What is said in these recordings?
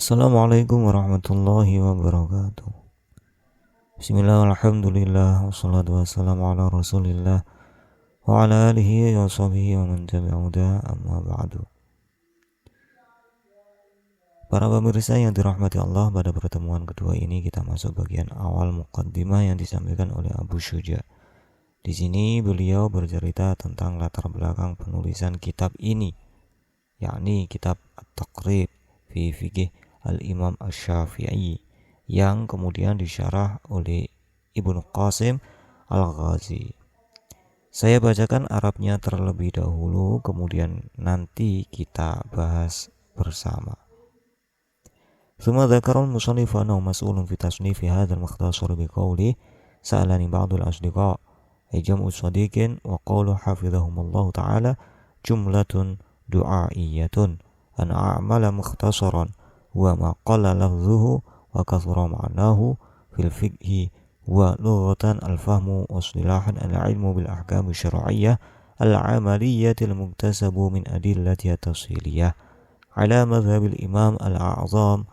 Assalamualaikum warahmatullahi wabarakatuh. Bismillah, alhamdulillah, wassalatu wassalamu ala rasulillah wa ala alihi wa sahbihi wa man tabi'uda amma ba'du. Para pemirsa yang dirahmati Allah, pada pertemuan kedua ini kita masuk bagian awal muqaddimah yang disampaikan oleh Abu Syuja. Di sini beliau bercerita tentang latar belakang penulisan kitab ini, yakni kitab At-Taqrib fi Fiqh Al-Imam Asy-Syafi'i, yang kemudian disyarah oleh Ibnu Qasim Al-Ghazi. Saya bacakan Arabnya terlebih dahulu, kemudian nanti kita bahas bersama. ثم ذكر المصنف أنه مسؤول في تصنيف هذا المختصر بقوله سألني بعض الأصدقاء أي جمع صديق وقول حفظهم الله تعالى جملة دعائية أن أعمل مختصرا وما قل لفظه وكثر معناه في الفقه ولغة الفهم واصطلاحا العلم بالأحكام الشرعية العملية المكتسب من أدلتها التفصيلية على مذهب الإمام الأعظم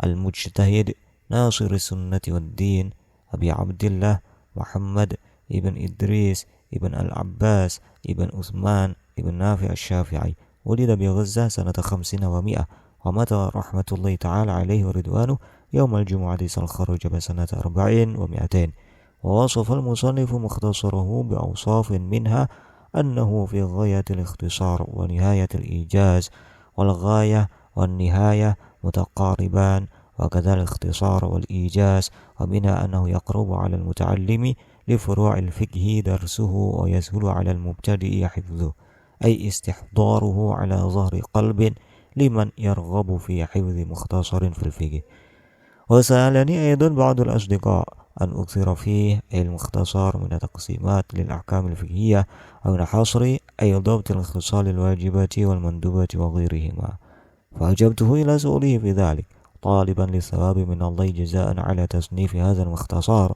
المجتهد ناصر السنة والدين أبي عبد الله محمد ابن إدريس ابن العباس ابن عثمان ابن نافع الشافعي، ولد بغزة سنة 500 ومات رحمة الله تعالى عليه ورضوانه يوم الجمعة الخروج بسنة 400. ووصف المصنف مختصره بأوصاف منها أنه في غاية الاختصار ونهاية الإيجاز، والغاية والنهاية متقاربان، وكذا الاختصار والإيجاز، ومنها أنه يقرب على المتعلم لفروع الفقه درسه ويسهل على المبتدئ حفظه، أي استحضاره على ظهر قلب لمن يرغب في حفظ مختصر في الفقه. وسألني أيضا بعض الأصدقاء أن أكثر فيه أي المختصر من التقسيمات للأحكام الفقهية أو من حصر أي ضبط الخصال الواجبة والمندوبة وغيرهما، فأجبته إلى سؤاله في ذلك طالبا للثواب من الله جزاء على تصنيف هذا المختصر،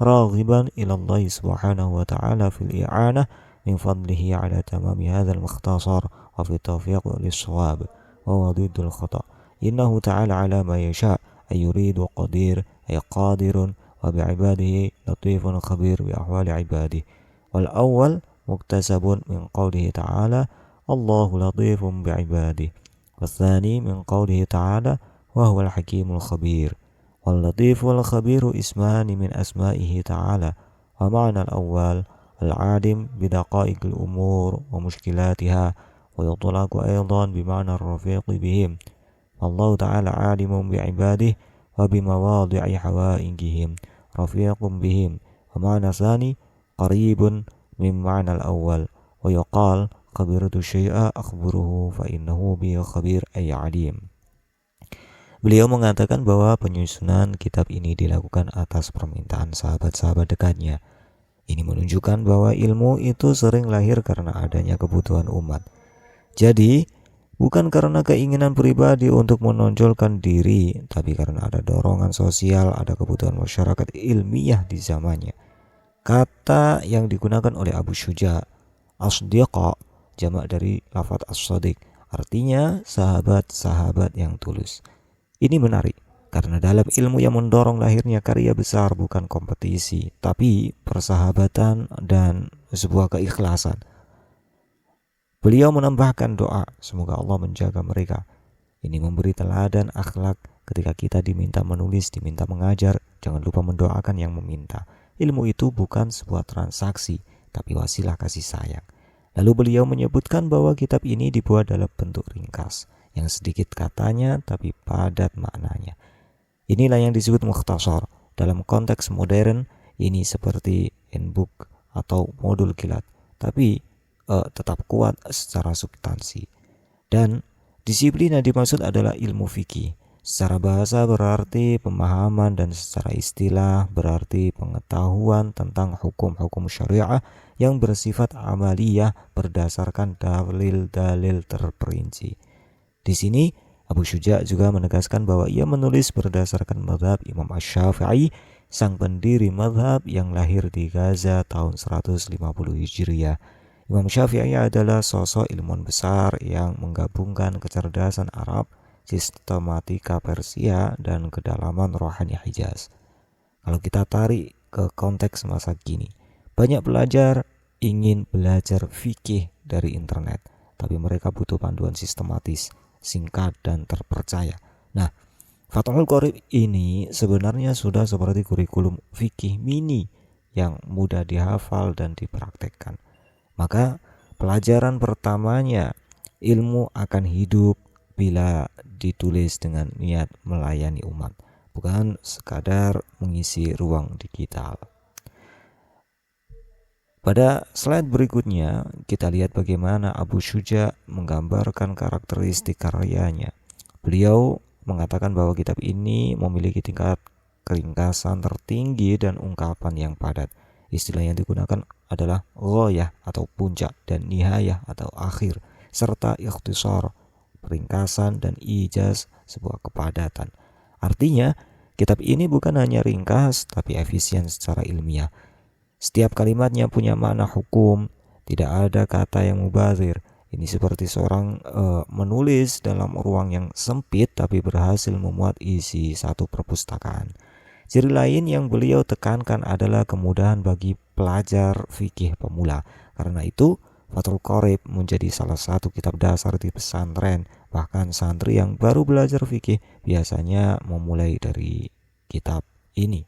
راغبا إلى الله سبحانه وتعالى في الإعانة من فضله على تمام هذا المختصر وفي التوفيق للصواب، وهو ضد الخطأ، إنه تعالى على ما يشاء أي يريد قدير أي قادر، وبعباده لطيف خبير بأحوال عباده. والأول مكتسب من قوله تعالى الله لطيف بعباده، والثاني من قوله تعالى وهو الحكيم الخبير. واللطيف والخبير اسمان من أسمائه تعالى، ومعنى الأول العالم بدقائق الأمور ومشكلاتها، ويطلق أيضا بمعنى الرفيق بهم، والله تعالى عالم بعباده وبمواضع حوائجهم رفيق بهم. ومعنى ثاني قريب من معنى الأول، ويقال خبرت الشيء أخبره فإنه به خبير أي عليم. Beliau mengatakan bahwa penyusunan kitab ini dilakukan atas permintaan sahabat-sahabat dekatnya. Ini menunjukkan bahwa ilmu itu sering lahir karena adanya kebutuhan umat. Jadi, bukan karena keinginan pribadi untuk menonjolkan diri, tapi karena ada dorongan sosial, ada kebutuhan masyarakat ilmiah di zamannya. Kata yang digunakan oleh Abu Syuja, asdiqa, jamak dari lafadz as-sadiq, artinya sahabat-sahabat yang tulus. Ini menarik, karena dalam ilmu yang mendorong lahirnya karya besar bukan kompetisi, tapi persahabatan dan sebuah keikhlasan. Beliau menambahkan doa, semoga Allah menjaga mereka. Ini memberi teladan akhlak ketika kita diminta menulis, diminta mengajar, jangan lupa mendoakan yang meminta. Ilmu itu bukan sebuah transaksi, tapi wasilah kasih sayang. Lalu beliau menyebutkan bahwa kitab ini dibuat dalam bentuk ringkas, yang sedikit katanya tapi padat maknanya. Inilah yang disebut mukhtasar. Dalam konteks modern, ini seperti handbook atau modul kilat, tapi tetap kuat secara substansi. Dan disiplin yang dimaksud adalah ilmu fikih. Secara bahasa berarti pemahaman, dan secara istilah berarti pengetahuan tentang hukum-hukum syariah yang bersifat amaliyah berdasarkan dalil-dalil terperinci. Di sini Abu Syuja juga menegaskan bahwa ia menulis berdasarkan mazhab Imam Asy-Syafi'i, sang pendiri mazhab yang lahir di Gaza tahun 150 Hijriah. Imam Syafi'i adalah sosok ilmuwan besar yang menggabungkan kecerdasan Arab sistematika Persia, dan kedalaman rohani Hijaz. Kalau kita tarik ke konteks masa kini, banyak pelajar ingin belajar fikih dari internet, tapi mereka butuh panduan sistematis, singkat, dan terpercaya. Nah, Fathul Qorib ini sebenarnya sudah seperti kurikulum fikih mini yang mudah dihafal dan dipraktekkan. Maka pelajaran pertamanya, ilmu akan hidup bila ditulis dengan niat melayani umat, bukan sekadar mengisi ruang digital. Pada slide berikutnya, kita lihat bagaimana Abu Syuja menggambarkan karakteristik karyanya. Beliau mengatakan bahwa kitab ini memiliki tingkat keringkasan tertinggi dan ungkapan yang padat. Istilah yang digunakan adalah ghoyah atau puncak, dan nihayah atau akhir, serta ikhtisar, ringkasan, dan ijaz, sebuah kepadatan. Artinya, kitab ini bukan hanya ringkas tapi efisien secara ilmiah. Setiap kalimatnya punya makna hukum, tidak ada kata yang mubazir. Ini seperti seorang menulis dalam ruang yang sempit tapi berhasil memuat isi satu perpustakaan. Ciri lain yang beliau tekankan adalah kemudahan bagi pelajar fikih pemula. Karena itu, Fathul Qorib menjadi salah satu kitab dasar di pesantren. Bahkan santri yang baru belajar fikih biasanya memulai dari kitab ini.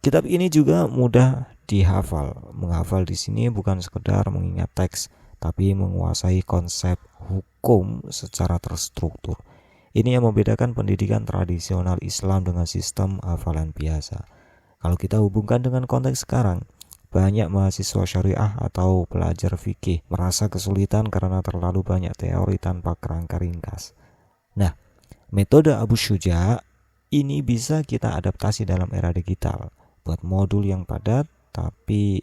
Kitab ini juga mudah dihafal. Menghafal di sini bukan sekedar mengingat teks, tapi menguasai konsep hukum secara terstruktur. Ini yang membedakan pendidikan tradisional Islam dengan sistem hafalan biasa. Kalau kita hubungkan dengan konteks sekarang, banyak mahasiswa syariah atau pelajar fikih merasa kesulitan karena terlalu banyak teori tanpa kerangka ringkas. Nah, metode Abu Syuja ini bisa kita adaptasi dalam era digital, buat modul yang padat tapi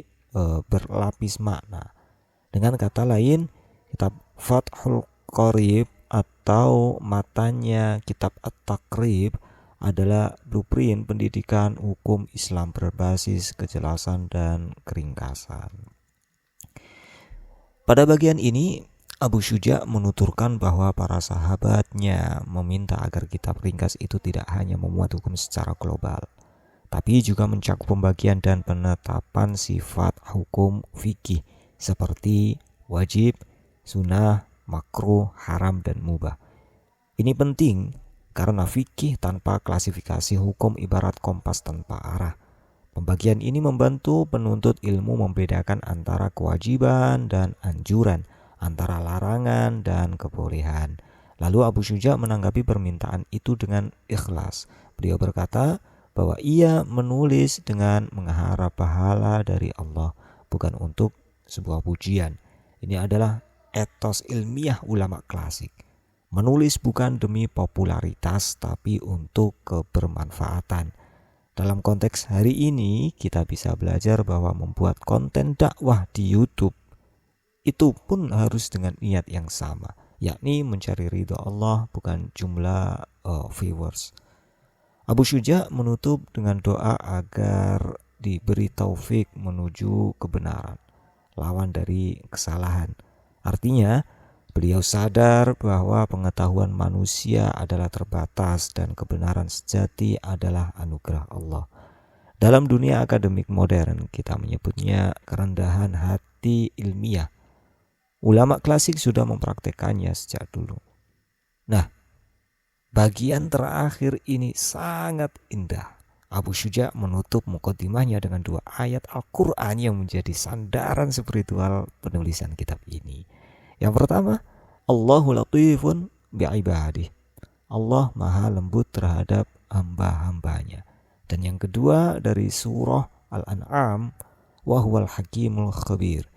berlapis makna. Dengan kata lain, kitab Fathul Qorib atau matanya kitab At-Taqrib adalah blueprint pendidikan hukum Islam berbasis kejelasan dan keringkasan. Pada bagian ini, Abu Syuja menuturkan bahwa para sahabatnya meminta agar kitab ringkas itu tidak hanya memuat hukum secara global, tapi juga mencakup pembagian dan penetapan sifat hukum fikih seperti wajib, sunnah, makruh, haram, dan mubah. Ini penting karena fikih tanpa klasifikasi hukum ibarat kompas tanpa arah. Pembagian ini membantu penuntut ilmu membedakan antara kewajiban dan anjuran, antara larangan dan kebolehan. Lalu Abu Syuja menanggapi permintaan itu dengan ikhlas. Beliau berkata bahwa ia menulis dengan mengharap pahala dari Allah, bukan untuk sebuah pujian. Ini adalah etos ilmiah ulama klasik. Menulis bukan demi popularitas tapi untuk kebermanfaatan. Dalam konteks hari ini, kita bisa belajar bahwa membuat konten dakwah di YouTube itu pun harus dengan niat yang sama, yakni mencari ridha Allah, bukan jumlah viewers. Abu Syuja menutup dengan doa agar diberi taufik menuju kebenaran, lawan dari kesalahan. Artinya, beliau sadar bahwa pengetahuan manusia adalah terbatas dan kebenaran sejati adalah anugerah Allah. Dalam dunia akademik modern, kita menyebutnya kerendahan hati ilmiah. Ulama klasik sudah mempraktekannya sejak dulu. Nah, bagian terakhir ini sangat indah. Abu Syuja menutup muqaddimahnya dengan 2 ayat Al-Quran yang menjadi sandaran spiritual penulisan kitab ini. Yang pertama, Allahu latifun bi'ibadih. Allah maha lembut terhadap hamba-hambanya. Dan yang kedua dari surah Al-An'am, wa huwal hakimul khabir.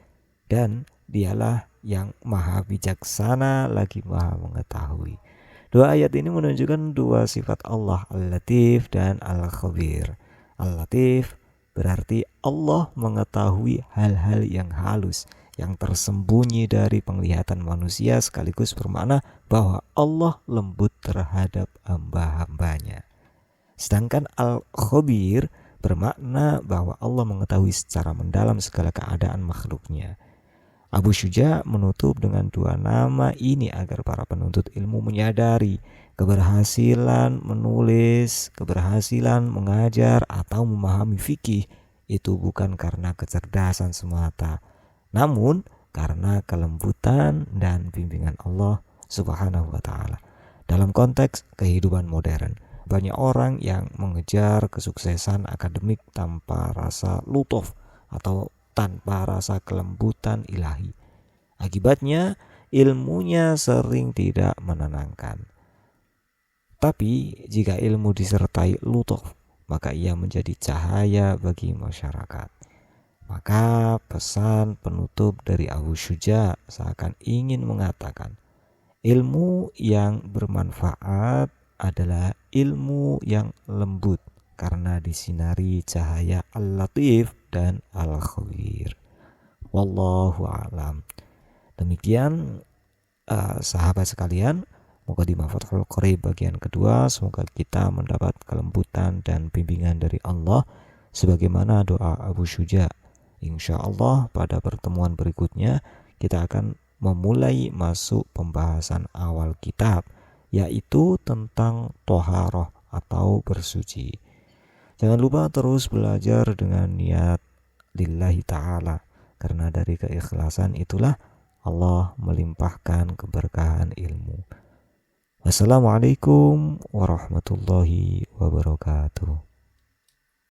Dan dialah yang maha bijaksana lagi maha mengetahui. 2 ayat ini menunjukkan 2 sifat Allah, Al-Latif dan Al-Khabir. Al-Latif berarti Allah mengetahui hal-hal yang halus, yang tersembunyi dari penglihatan manusia, sekaligus bermakna bahwa Allah lembut terhadap hamba-hambanya. Sedangkan Al-Khabir bermakna bahwa Allah mengetahui secara mendalam segala keadaan makhluknya. Abu Syuja menutup dengan dua nama ini agar para penuntut ilmu menyadari keberhasilan menulis, keberhasilan mengajar atau memahami fikih itu bukan karena kecerdasan semata, namun karena kelembutan dan bimbingan Allah Subhanahu wa taala. Dalam konteks kehidupan modern, banyak orang yang mengejar kesuksesan akademik tanpa rasa lutuf atau tanpa rasa kelembutan ilahi. Akibatnya, ilmunya sering tidak menenangkan. Tapi jika ilmu disertai lutuf, maka ia menjadi cahaya bagi masyarakat. Maka pesan penutup dari Abu Syuja seakan ingin mengatakan, ilmu yang bermanfaat adalah ilmu yang lembut karena disinari cahaya Al-Latif dan Al-Khabir. Wallahu a'lam. Demikian sahabat sekalian, Muqaddimah Fathul Qorib bagian kedua. Semoga kita mendapat kelembutan dan bimbingan dari Allah sebagaimana doa Abu Syuja. Insya Allah pada pertemuan berikutnya kita akan memulai masuk pembahasan awal kitab, yaitu tentang toharoh atau bersuci. Jangan lupa terus belajar dengan niat lillahi ta'ala, karena dari keikhlasan itulah Allah melimpahkan keberkahan ilmu. Wassalamualaikum warahmatullahi wabarakatuh.